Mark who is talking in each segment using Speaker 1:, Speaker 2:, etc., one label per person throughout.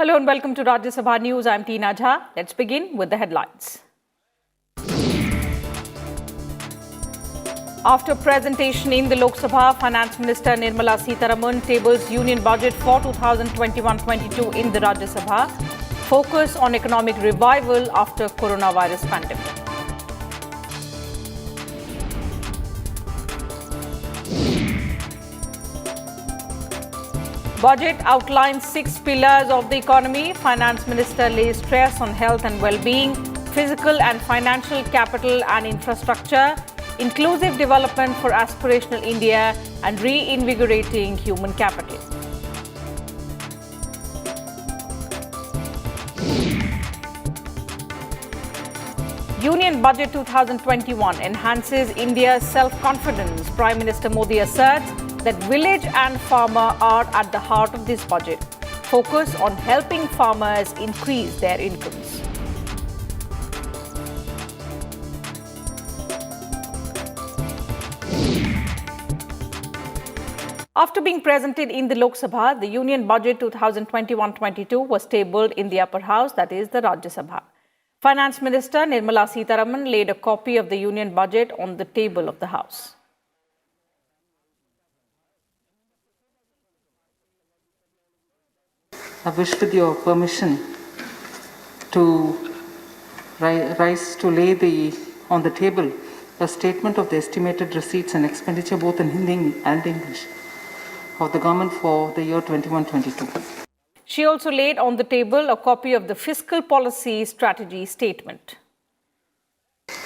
Speaker 1: Hello and welcome to Rajya Sabha News. I'm Tina Jha. Let's begin with the headlines. After presentation in the Lok Sabha, Finance Minister Nirmala Sitharaman tables Union Budget for 2021-22 in the Rajya Sabha. Focus on economic revival after coronavirus pandemic. Budget outlines 6 pillars of the economy. Finance Minister lays stress on health and well-being, physical and financial capital and infrastructure, inclusive development for aspirational India, and reinvigorating human capital. Union Budget 2021 enhances India's self-confidence. Prime Minister Modi asserts that village and farmer are at the heart of this budget. Focus on helping farmers increase their incomes. After being presented in the Lok Sabha, the Union Budget 2021-22 was tabled in the upper house, that is the Rajya Sabha. Finance Minister Nirmala Sitharaman laid a copy of the Union Budget on the table of the House.
Speaker 2: I wish, with your permission, to lay on the table a statement of the estimated receipts and expenditure both in Hindi and English of the government for the year 21-22.
Speaker 1: She also laid on the table a copy of the fiscal policy strategy statement.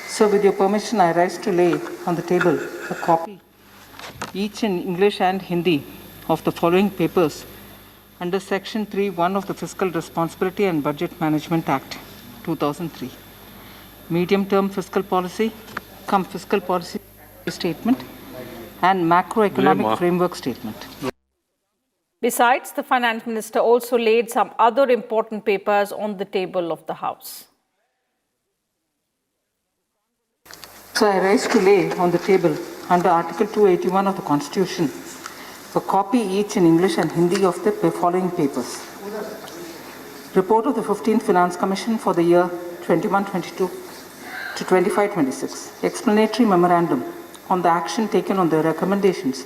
Speaker 2: So, with your permission, I rise to lay on the table a copy, each in English and Hindi, of the following papers under Section 3(1) of the Fiscal Responsibility and Budget Management Act 2003. Medium-term fiscal policy, fiscal policy statement, and macroeconomic framework statement.
Speaker 1: Besides, the Finance Minister also laid some other important papers on the table of the House.
Speaker 2: So I rise to lay on the table, under Article 281 of the Constitution, a copy each in English and Hindi of the following papers. Report of the 15th Finance Commission for the year 21-22 to 25-26. Explanatory memorandum on the action taken on the recommendations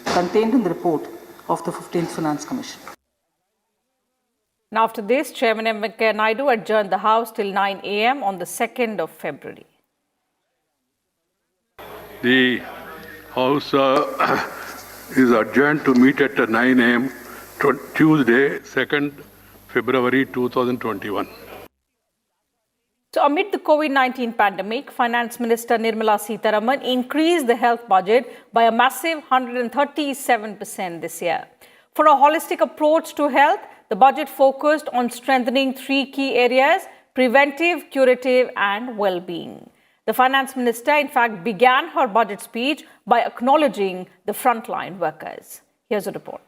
Speaker 2: contained in the report of the 15th Finance Commission.
Speaker 1: Now, after this, Chairman M. Venkaiah Naidu adjourned the House till 9 a.m. on the 2nd of February.
Speaker 3: The House is adjourned to meet at 9 a.m. Tuesday, 2nd February 2021.
Speaker 1: So, amid the COVID-19 pandemic, Finance Minister Nirmala Sitharaman increased the health budget by a massive 137% this year. For a holistic approach to health, the budget focused on strengthening 3 key areas: preventive, curative, and well-being. The Finance Minister, in fact, began her budget speech by acknowledging the frontline workers. Here's a report.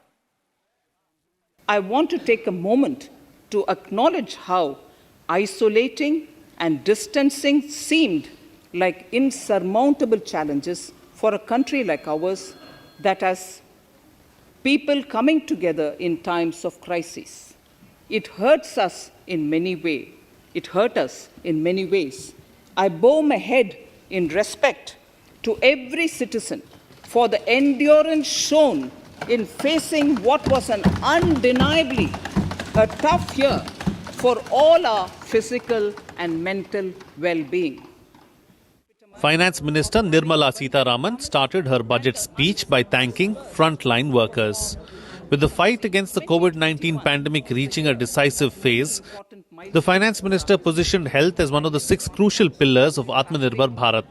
Speaker 4: I want to take a moment to acknowledge how isolating and distancing seemed like insurmountable challenges for a country like ours that has people coming together in times of crisis. It hurts us in many ways. It hurt us in many ways. I bow my head in respect to every citizen for the endurance shown in facing what was an undeniably a tough year for all our physical and mental well-being.
Speaker 5: Finance Minister Nirmala Sitharaman started her budget speech by thanking frontline workers. With the fight against the COVID-19 pandemic reaching a decisive phase, the Finance Minister positioned health as one of the 6 crucial pillars of Atmanirbhar Bharat.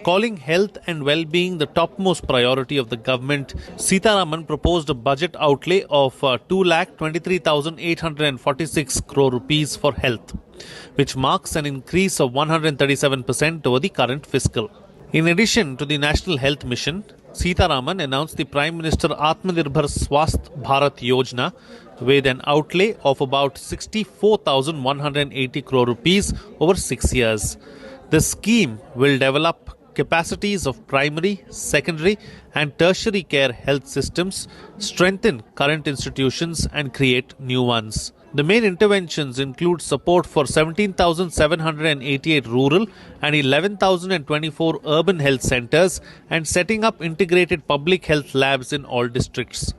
Speaker 5: Calling health and well-being the topmost priority of the government, Sitharaman proposed a budget outlay of 2,23,846 crore rupees for health, which marks an increase of 137% over the current fiscal. In addition to the National Health Mission, Sitharaman announced the Prime Minister Atmanirbhar Swasth Bharat Yojana with an outlay of about 64,180 crore rupees over 6 years. The scheme will develop capacities of primary, secondary and tertiary care health systems, strengthen current institutions and create new ones. The main interventions include support for 17,788 rural and 11,024 urban health centres and setting up integrated public health labs in all districts.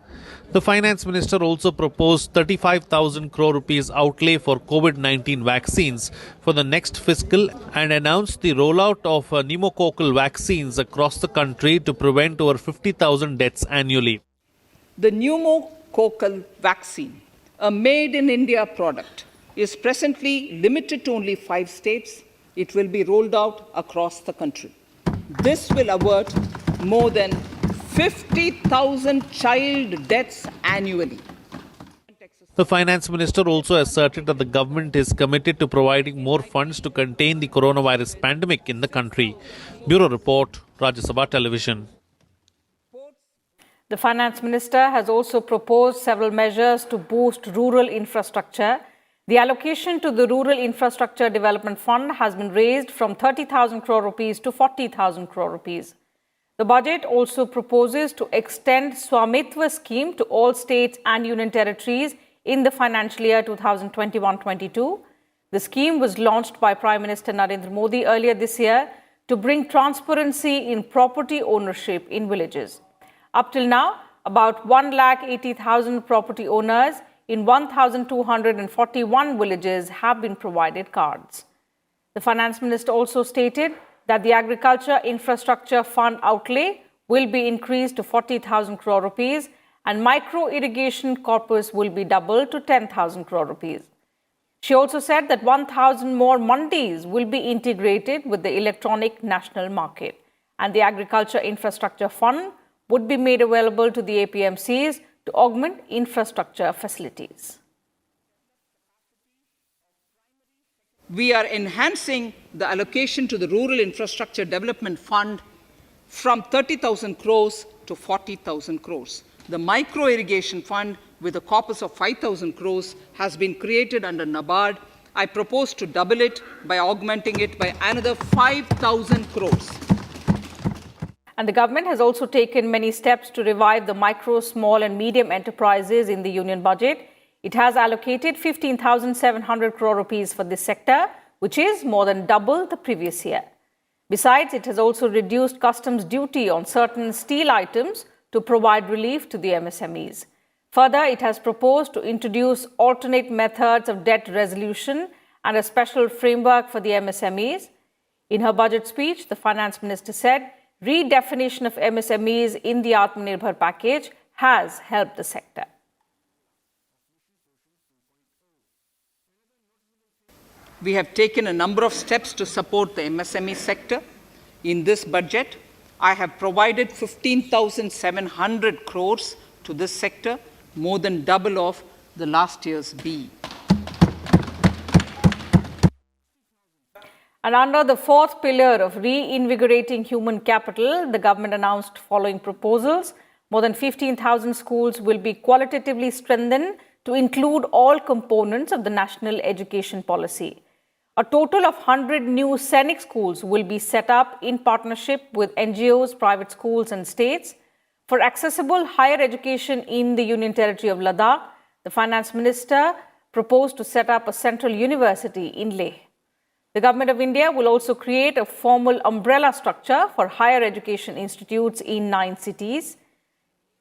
Speaker 5: The Finance Minister also proposed 35,000 crore rupees outlay for COVID-19 vaccines for the next fiscal and announced the rollout of pneumococcal vaccines across the country to prevent over 50,000 deaths annually.
Speaker 4: The pneumococcal vaccine, a made-in-India product, is presently limited to only 5 states. It will be rolled out across the country. This will avert more than 50,000 child deaths annually.
Speaker 5: The Finance Minister also asserted that the government is committed to providing more funds to contain the coronavirus pandemic in the country. Bureau Report, Rajya Sabha Television.
Speaker 1: The Finance Minister has also proposed several measures to boost rural infrastructure. The allocation to the Rural Infrastructure Development Fund has been raised from 30,000 crore rupees to 40,000 crore rupees. The budget also proposes to extend Swamitva scheme to all states and union territories in the financial year 2021-22. The scheme was launched by Prime Minister Narendra Modi earlier this year to bring transparency in property ownership in villages. Up till now, about 180,000 property owners in 1,241 villages have been provided cards. The Finance Minister also stated that the Agriculture Infrastructure Fund outlay will be increased to 40,000 crore rupees and micro-irrigation corpus will be doubled to 10,000 crore rupees. She also said that 1,000 more mandis will be integrated with the electronic national market and the Agriculture Infrastructure Fund would be made available to the APMCs to augment infrastructure facilities.
Speaker 4: We are enhancing the allocation to the Rural Infrastructure Development Fund from 30,000 crores to 40,000 crores. The Micro Irrigation Fund, with a corpus of 5,000 crores, has been created under NABARD. I propose to double it by augmenting it by another 5,000 crores.
Speaker 1: And the government has also taken many steps to revive the micro, small and medium enterprises in the union budget. It has allocated 15,700 crore rupees for this sector, which is more than double the previous year. Besides, it has also reduced customs duty on certain steel items to provide relief to the MSMEs. Further, it has proposed to introduce alternate methods of debt resolution and a special framework for the MSMEs. In her budget speech, the Finance Minister said, redefinition of MSMEs in the Atmanirbhar package has helped the sector.
Speaker 4: We have taken a number of steps to support the MSME sector. In this budget, I have provided 15,700 crores to this sector, more than double of the last year's BE.
Speaker 1: And under the fourth pillar of reinvigorating human capital, the government announced following proposals. More than 15,000 schools will be qualitatively strengthened to include all components of the national education policy. A total of 100 new Sainik schools will be set up in partnership with NGOs, private schools and states. For accessible higher education in the Union Territory of Ladakh, the Finance Minister proposed to set up a central university in Leh. The Government of India will also create a formal umbrella structure for higher education institutes in 9 cities.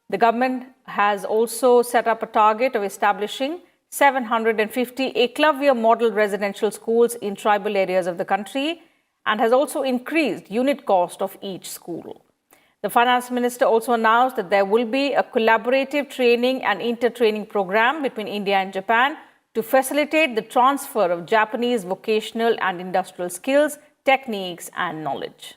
Speaker 1: The government has also set up a target of establishing 750 Eklavya model residential schools in tribal areas of the country and has also increased unit cost of each school. The Finance Minister also announced that there will be a collaborative training and inter-training program between India and Japan to facilitate the transfer of Japanese vocational and industrial skills, techniques and knowledge.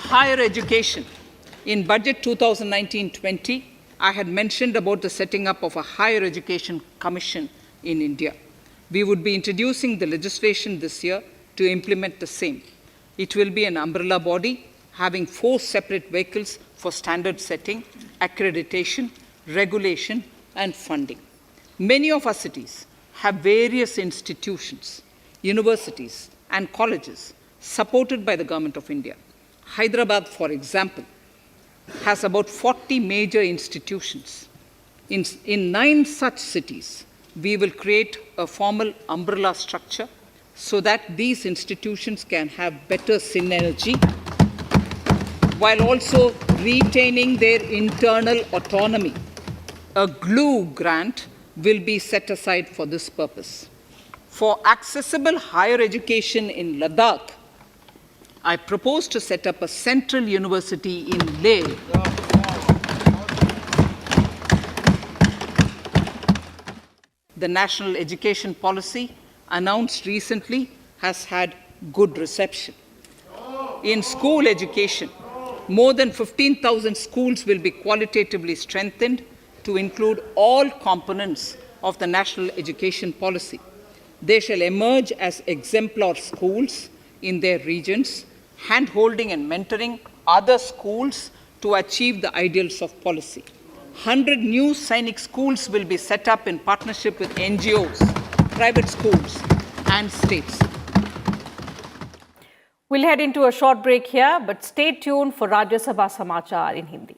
Speaker 4: Higher education. In Budget 2019-20, I had mentioned about the setting up of a Higher Education Commission in India. We would be introducing the legislation this year to implement the same. It will be an umbrella body having 4 separate vehicles for standard setting, accreditation, regulation, and funding. Many of our cities have various institutions universities, and colleges supported by the Government of India. Hyderabad, for example, has about 40 major institutions. In 9 such cities, we will create a formal umbrella structure so that these institutions can have better synergy while also retaining their internal autonomy. A glue grant will be set aside for this purpose. For accessible higher education in Ladakh, I propose to set up a central university in Leh. The national education policy announced recently has had good reception. In school education, more than 15,000 schools will be qualitatively strengthened to include all components of the national education policy. They shall emerge as exemplar schools in their regions, hand-holding and mentoring other schools to achieve the ideals of policy. 100 new Sainik schools will be set up in partnership with NGOs, private schools, and states.
Speaker 1: We'll head into a short break here, but stay tuned for Rajya Sabha Samachar in Hindi.